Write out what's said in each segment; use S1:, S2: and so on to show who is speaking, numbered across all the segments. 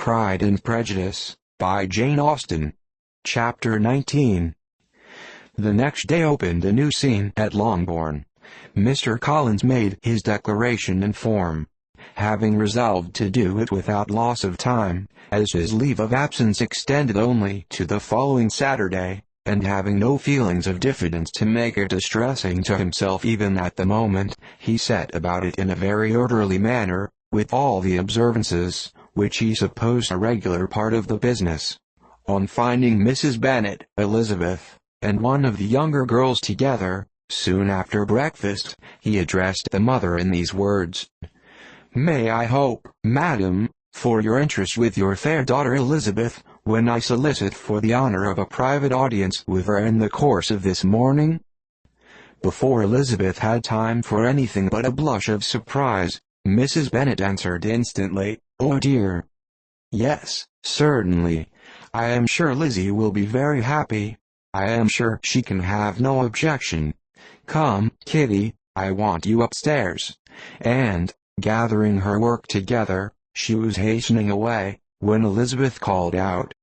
S1: Pride and Prejudice, by Jane Austen. Chapter 19. The next day opened a new scene at Longbourn. Mr. Collins made his declaration in form, having resolved to do it without loss of time, as his leave of absence extended only to the following Saturday, and having no feelings of diffidence to make it distressing to himself even at the moment, he set about it in a very orderly manner, with all the observances, which he supposed a regular part of the business. On finding Mrs. Bennet, Elizabeth, and one of the younger girls together, soon after breakfast, he addressed the mother in these words: "May I hope, madam, for your interest with your fair daughter Elizabeth, when I solicit for the honor of a private audience with her in the course of this morning?" Before Elizabeth had time for anything but a blush of surprise, Mrs. Bennet answered instantly, "Oh dear! Yes, certainly. I am sure Lizzie will be very happy. I am sure she can have no objection. Come, Kitty, I want you upstairs." And, gathering her work together, she was hastening away, when Elizabeth called out,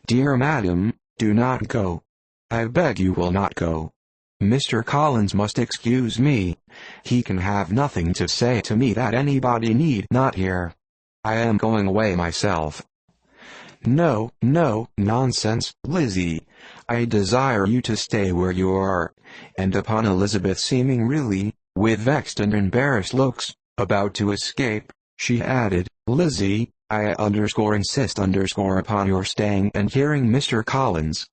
S1: "Dear madam, do not go. I beg you will not go. Mr. Collins must excuse me. He can have nothing to say to me that anybody need not hear. I am going away myself." "No, no, nonsense, Lizzie. I desire you to stay where you are." And upon Elizabeth seeming really, with vexed and embarrassed looks, about to escape, she added, "Lizzie, I insist upon your staying and hearing Mr. Collins."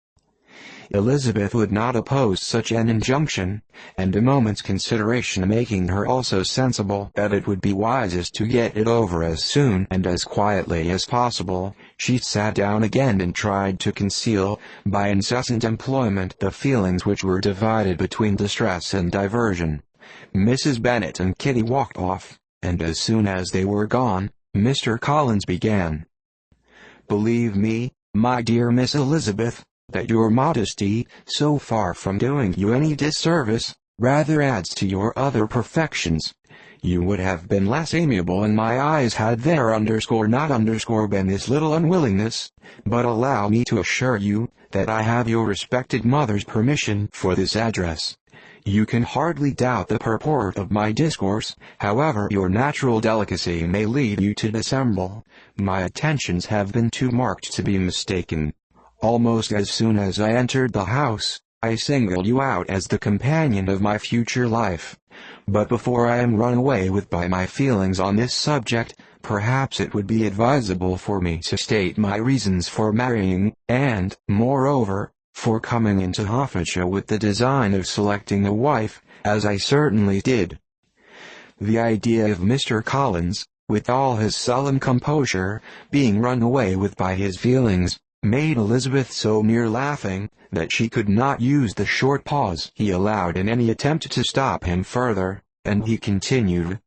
S1: Elizabeth would not oppose such an injunction, and a moment's consideration making her also sensible that it would be wisest to get it over as soon and as quietly as possible, she sat down again and tried to conceal, by incessant employment, the feelings which were divided between distress and diversion. Mrs. Bennet and Kitty walked off, and as soon as they were gone, Mr. Collins began. "Believe me, my dear Miss Elizabeth, that your modesty, so far from doing you any disservice, rather adds to your other perfections. You would have been less amiable in my eyes had there not been this little unwillingness, but allow me to assure you, that I have your respected mother's permission for this address. You can hardly doubt the purport of my discourse, however your natural delicacy may lead you to dissemble. My attentions have been too marked to be mistaken. Almost as soon as I entered the house, I singled you out as the companion of my future life. But before I am run away with by my feelings on this subject, perhaps it would be advisable for me to state my reasons for marrying, and, moreover, for coming into Hertfordshire with the design of selecting a wife, as I certainly did." The idea of Mr. Collins, with all his sullen composure, being run away with by his feelings, made Elizabeth so near laughing, that she could not use the short pause he allowed in any attempt to stop him further, and he continued,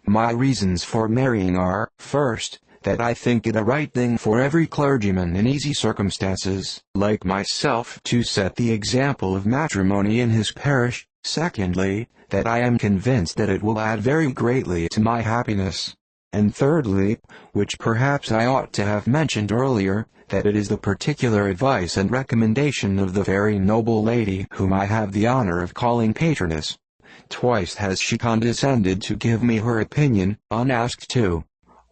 S1: "My reasons for marrying are, first, that I think it a right thing for every clergyman in easy circumstances, like myself, to set the example of matrimony in his parish; secondly, that I am convinced that it will add very greatly to my happiness; and thirdly, which perhaps I ought to have mentioned earlier, that it is the particular advice and recommendation of the very noble lady whom I have the honor of calling patroness. Twice has she condescended to give me her opinion, unasked too,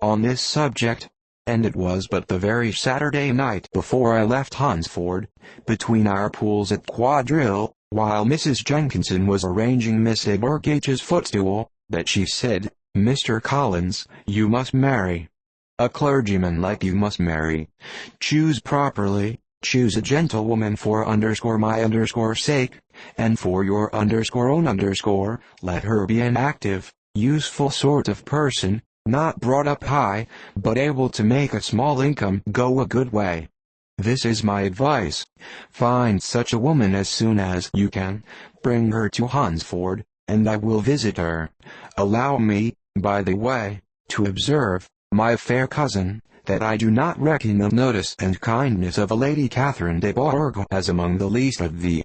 S1: on this subject, and it was but the very Saturday night before I left Hunsford, between our pools at quadrille, while Mrs. Jenkinson was arranging Miss Ebergage's footstool, that she said, 'Mr. Collins, you must marry. A clergyman like you must marry. Choose properly, choose a gentlewoman for my sake, and for your own let her be an active, useful sort of person, not brought up high, but able to make a small income go a good way. This is my advice. Find such a woman as soon as you can, bring her to Hunsford, and I will visit her. Allow me, by the way, to observe, my fair cousin, that I do not reckon the notice and kindness of a Lady Catherine de Bourgh as among the least of the